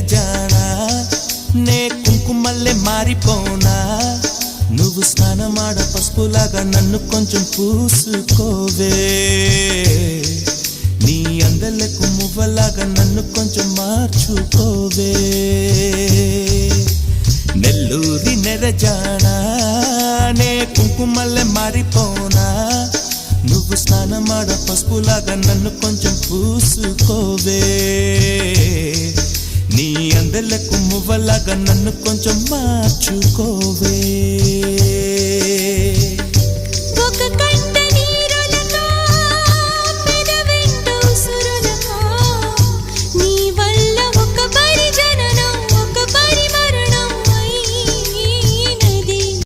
నెరజానా నే కుంకుమల్లే మారిపోనా నువ్వు స్నానమాడ పసుపులాగా నన్ను కొంచెం పూసుకోవే నీ అందలకు మువ్వలాగా నన్ను కొంచెం మార్చుకోవే నెల్లూరి నెరజానా నే కుంకుమల్లే మారిపోనా నువ్వు స్నానమాడ పసుపులాగా నన్ను కొంచెం పూసుకోవే నీ అందలకు మువ్వలాగా నన్ను కొంచెం మార్చుకోవే